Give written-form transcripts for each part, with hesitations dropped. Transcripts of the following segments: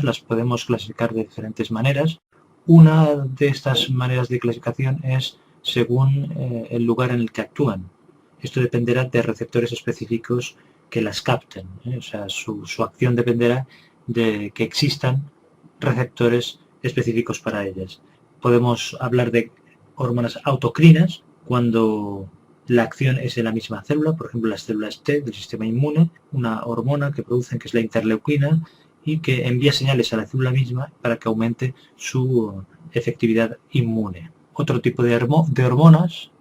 hormonas las podemos clasificar de diferentes maneras. Una de estas maneras de clasificación es según el lugar en el que actúan. Esto dependerá de receptores específicos que las capten, o sea, su acción dependerá de que existan receptores específicos para ellas. Podemos hablar de hormonas autocrinas cuando la acción es en la misma célula, por ejemplo las células T del sistema inmune, una hormona que producen que es la interleuquina y que envía señales a la célula misma para que aumente su efectividad inmune. Otro tipo de hormonas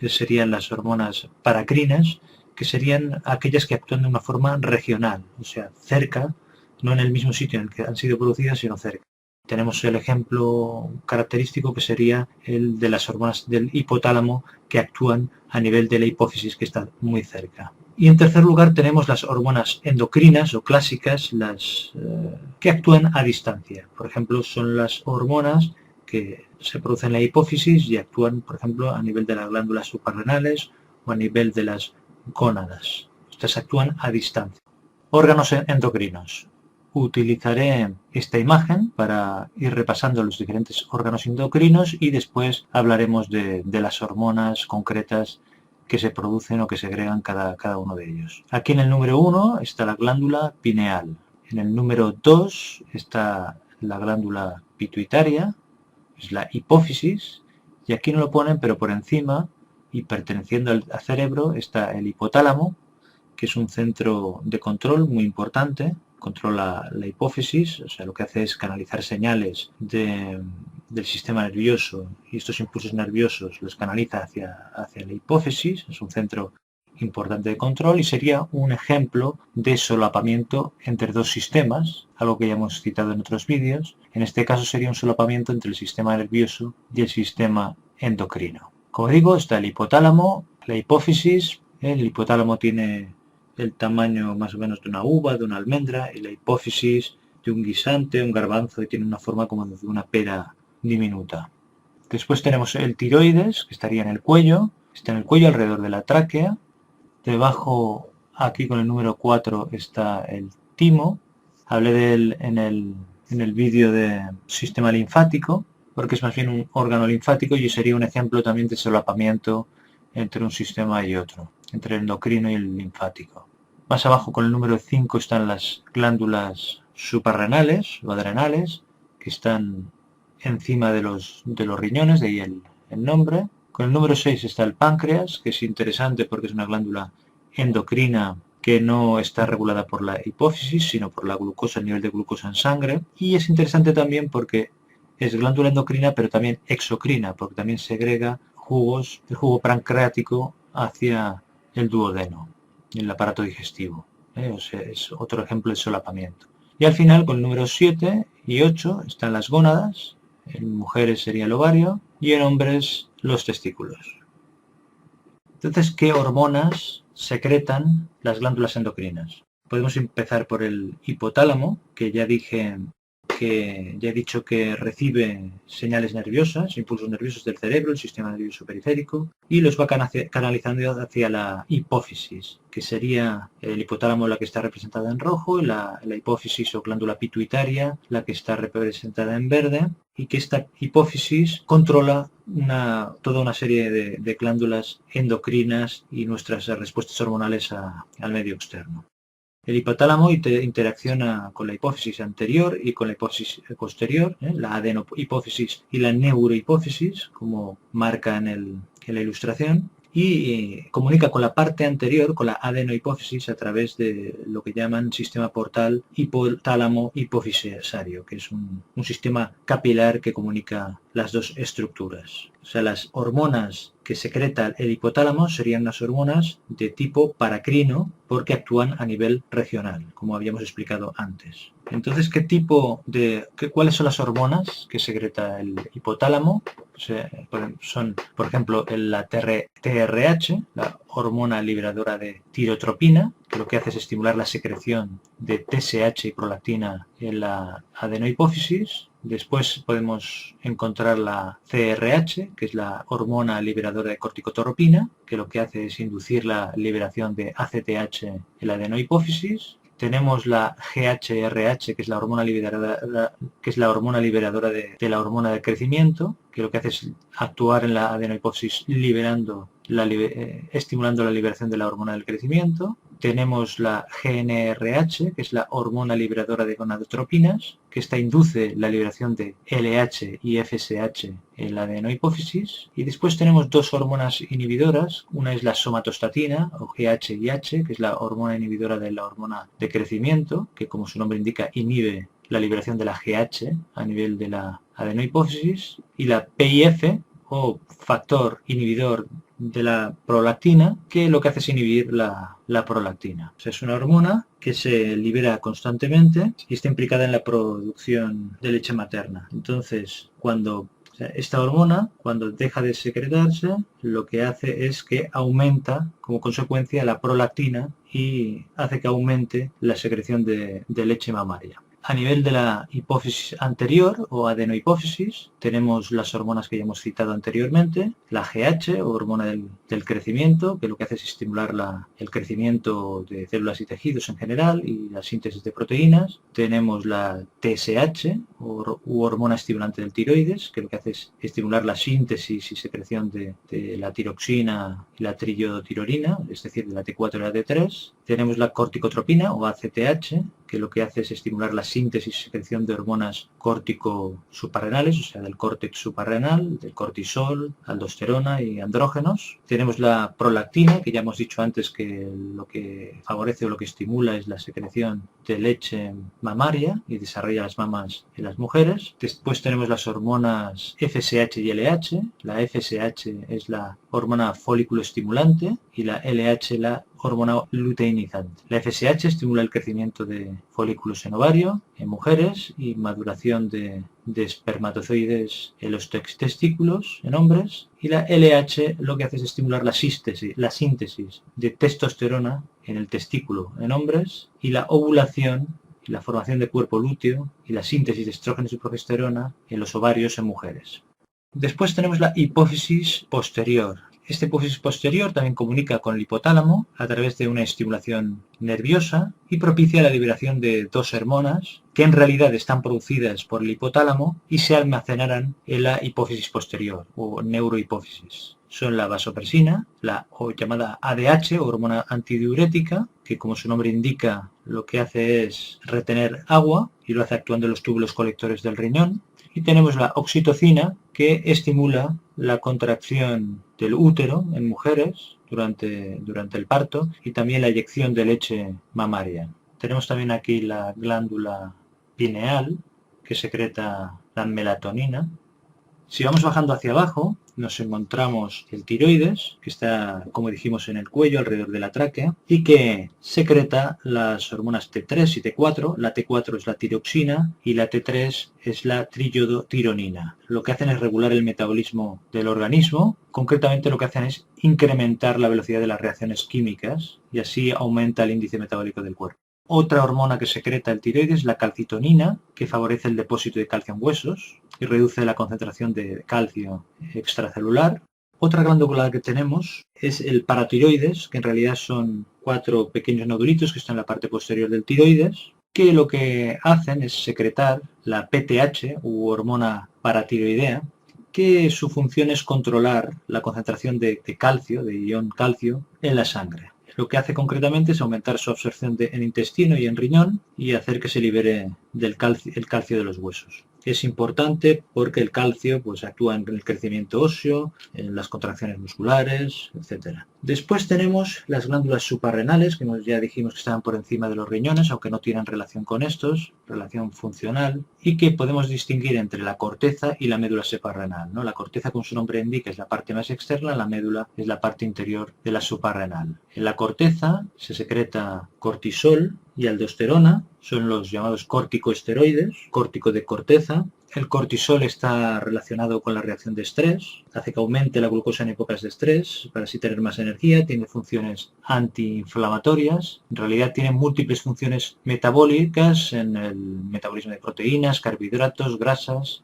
serían las hormonas paracrinas, que serían aquellas que actúan de una forma regional, o sea, cerca, no en el mismo sitio en el que han sido producidas, sino cerca. Tenemos el ejemplo característico que sería el de las hormonas del hipotálamo que actúan a nivel de la hipófisis que está muy cerca. Y en tercer lugar tenemos las hormonas endocrinas o clásicas, las que actúan a distancia. Por ejemplo, son las hormonas que se producen en la hipófisis y actúan, por ejemplo, a nivel de las glándulas suprarrenales o a nivel de las gónadas. Estas actúan a distancia. Órganos endocrinos. Utilizaré esta imagen para ir repasando los diferentes órganos endocrinos y después hablaremos de las hormonas concretas que se producen o que segregan cada uno de ellos. Aquí en el número 1 está la glándula pineal. En el número 2 está la glándula pituitaria, es la hipófisis, y aquí no lo ponen, pero por encima y perteneciendo al cerebro está el hipotálamo, que es un centro de control muy importante, controla la hipófisis, o sea, lo que hace es canalizar señales del sistema nervioso y estos impulsos nerviosos los canaliza hacia la hipófisis, es un centro importante de control y sería un ejemplo de solapamiento entre dos sistemas, algo que ya hemos citado en otros vídeos. En este caso sería un solapamiento entre el sistema nervioso y el sistema endocrino. Como digo, está el hipotálamo, la hipófisis. El hipotálamo tiene el tamaño más o menos de una uva, de una almendra, y la hipófisis de un guisante, un garbanzo, y tiene una forma como de una pera diminuta. Después tenemos el tiroides, que estaría en el cuello, está en el cuello alrededor de la tráquea. Debajo, aquí con el número 4, está el timo. Hablé de él en el vídeo de sistema linfático, porque es más bien un órgano linfático y sería un ejemplo también de solapamiento entre un sistema y otro, entre el endocrino y el linfático. Más abajo con el número 5 están las glándulas suprarrenales o adrenales, que están encima de los riñones, de ahí el nombre. Con el número 6 está el páncreas, que es interesante porque es una glándula endocrina que no está regulada por la hipófisis, sino por la glucosa, el nivel de glucosa en sangre. Y es interesante también porque es glándula endocrina, pero también exocrina, porque también segrega jugos, el jugo pancreático hacia el duodeno, el aparato digestivo. O sea, es otro ejemplo de solapamiento. Y al final, con el número 7 y 8, están las gónadas. En mujeres sería el ovario y en hombres los testículos. Entonces, ¿qué hormonas secretan las glándulas endocrinas? Podemos empezar por el hipotálamo, que ya he dicho que recibe señales nerviosas, impulsos nerviosos del cerebro, el sistema nervioso periférico, y los va canalizando hacia la hipófisis, que sería el hipotálamo la que está representada en rojo, la hipófisis o glándula pituitaria la que está representada en verde, y que esta hipófisis controla toda una serie de glándulas endocrinas y nuestras respuestas hormonales al medio externo. El hipotálamo interacciona con la hipófisis anterior y con la hipófisis posterior, la adenohipófisis y la neurohipófisis, como marca en la ilustración, y comunica con la parte anterior, con la adenohipófisis, a través de lo que llaman sistema portal hipotálamo hipofisario, que es un sistema capilar que comunica las dos estructuras. O sea, las hormonas que secreta el hipotálamo serían unas hormonas de tipo paracrino porque actúan a nivel regional, como habíamos explicado antes. Entonces, ¿cuáles son las hormonas que secreta el hipotálamo? Son, por ejemplo, la TRH, la hormona liberadora de tirotropina, que lo que hace es estimular la secreción de TSH y prolactina en la adenohipófisis. Después podemos encontrar la CRH, que es la hormona liberadora de corticotropina, que lo que hace es inducir la liberación de ACTH en la adenohipófisis. tenemos la GHRH, que es la hormona liberadora de la hormona del crecimiento, que lo que hace es actuar en la adenohipófisis estimulando la liberación de la hormona del crecimiento. Tenemos la GNRH, que es la hormona liberadora de gonadotropinas, que esta induce la liberación de LH y FSH en la adenohipófisis. Y después tenemos dos hormonas inhibidoras. Una es la somatostatina, o GHIH, que es la hormona inhibidora de la hormona de crecimiento, que como su nombre indica inhibe la liberación de la GH a nivel de la adenohipófisis. Y la PIF, o factor inhibidor de la prolactina, que lo que hace es inhibir la prolactina. O sea, es una hormona que se libera constantemente y está implicada en la producción de leche materna. Entonces, esta hormona, cuando deja de secretarse, lo que hace es que aumenta como consecuencia la prolactina y hace que aumente la secreción de leche mamaria. A nivel de la hipófisis anterior o adenohipófisis, tenemos las hormonas que ya hemos citado anteriormente, la GH o hormona del crecimiento, que lo que hace es estimular el crecimiento de células y tejidos en general y la síntesis de proteínas. Tenemos la TSH u hormona estimulante del tiroides, que lo que hace es estimular la síntesis y secreción de la tiroxina y la triiodotirolina, es decir, de la T4 y la T3. Tenemos la corticotropina o ACTH, que lo que hace es estimular la síntesis y secreción de hormonas córtico-suprarrenales, o sea, del córtex suprarrenal, del cortisol, aldosterona y andrógenos. Tenemos la prolactina, que ya hemos dicho antes que lo que favorece o lo que estimula es la secreción de leche mamaria y desarrolla las mamas en las mujeres. Después tenemos las hormonas FSH y LH. La FSH es la hormona folículo estimulante y la LH la hormona luteinizante. La FSH estimula el crecimiento de folículos en ovario en mujeres y maduración de espermatozoides en los testículos en hombres, y la LH lo que hace es estimular la síntesis de testosterona en el testículo en hombres y la ovulación y la formación de cuerpo lúteo y la síntesis de estrógenos y progesterona en los ovarios en mujeres. Después tenemos la hipófisis posterior. Esta hipófisis posterior también comunica con el hipotálamo a través de una estimulación nerviosa y propicia la liberación de dos hormonas que en realidad están producidas por el hipotálamo y se almacenarán en la hipófisis posterior o neurohipófisis. Son la vasopresina, la llamada ADH o hormona antidiurética, que como su nombre indica lo que hace es retener agua y lo hace actuando en los túbulos colectores del riñón. Y tenemos la oxitocina, que estimula la contracción del útero en mujeres durante el parto y también la eyección de leche mamaria. Tenemos también aquí la glándula pineal, que secreta la melatonina. Si vamos bajando hacia abajo, nos encontramos el tiroides, que está, como dijimos, en el cuello, alrededor de la tráquea, y que secreta las hormonas T3 y T4. La T4 es la tiroxina y la T3 es la triiodotironina. Lo que hacen es regular el metabolismo del organismo. Concretamente lo que hacen es incrementar la velocidad de las reacciones químicas y así aumenta el índice metabólico del cuerpo. Otra hormona que secreta el tiroides es la calcitonina, que favorece el depósito de calcio en huesos y reduce la concentración de calcio extracelular. Otra glándula que tenemos es el paratiroides, que en realidad son 4 pequeños nodulitos que están en la parte posterior del tiroides, que lo que hacen es secretar la PTH u hormona paratiroidea, que su función es controlar la concentración de calcio, de ion calcio, en la sangre. Lo que hace concretamente es aumentar su absorción en intestino y en riñón y hacer que se libere el calcio de los huesos. Es importante porque el calcio actúa en el crecimiento óseo, en las contracciones musculares, etc. Después tenemos las glándulas suprarrenales, que ya dijimos que estaban por encima de los riñones, aunque no tienen relación con estos, relación funcional, y que podemos distinguir entre la corteza y la médula suprarrenal, ¿no? La corteza, como su nombre indica, es la parte más externa, la médula es la parte interior de la suprarrenal. En la corteza se secreta cortisol y aldosterona, son los llamados corticosteroides, córtico de corteza. El cortisol está relacionado con la reacción de estrés, hace que aumente la glucosa en épocas de estrés para así tener más energía, tiene funciones antiinflamatorias, en realidad tiene múltiples funciones metabólicas en el metabolismo de proteínas, carbohidratos, grasas.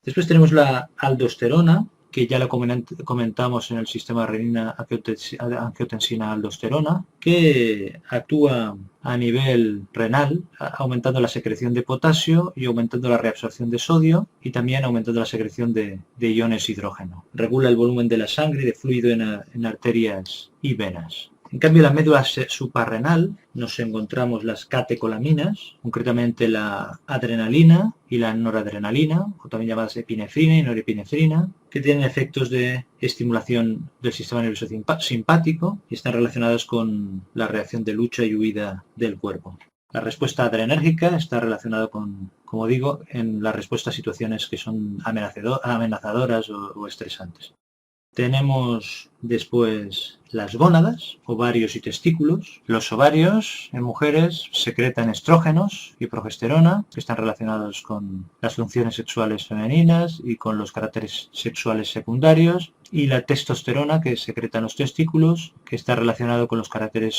Después tenemos la aldosterona, que ya lo comentamos en el sistema renina-angiotensina-aldosterona, que actúa a nivel renal, aumentando la secreción de potasio y aumentando la reabsorción de sodio y también aumentando la secreción de iones hidrógeno. Regula el volumen de la sangre y de fluido en arterias y venas. En cambio, en la médula suprarrenal nos encontramos las catecolaminas, concretamente la adrenalina y la noradrenalina, o también llamadas epinefrina y norepinefrina, que tienen efectos de estimulación del sistema nervioso simpático y están relacionadas con la reacción de lucha y huida del cuerpo. La respuesta adrenérgica está relacionada con, como digo, en la respuesta a situaciones que son amenazadoras o estresantes. Tenemos después las gónadas, ovarios y testículos. Los ovarios en mujeres secretan estrógenos y progesterona, que están relacionados con las funciones sexuales femeninas y con los caracteres sexuales secundarios. Y la testosterona, que secretan los testículos, que está relacionado con los caracteres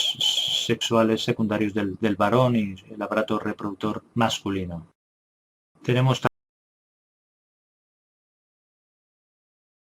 sexuales secundarios del varón y el aparato reproductor masculino. Tenemos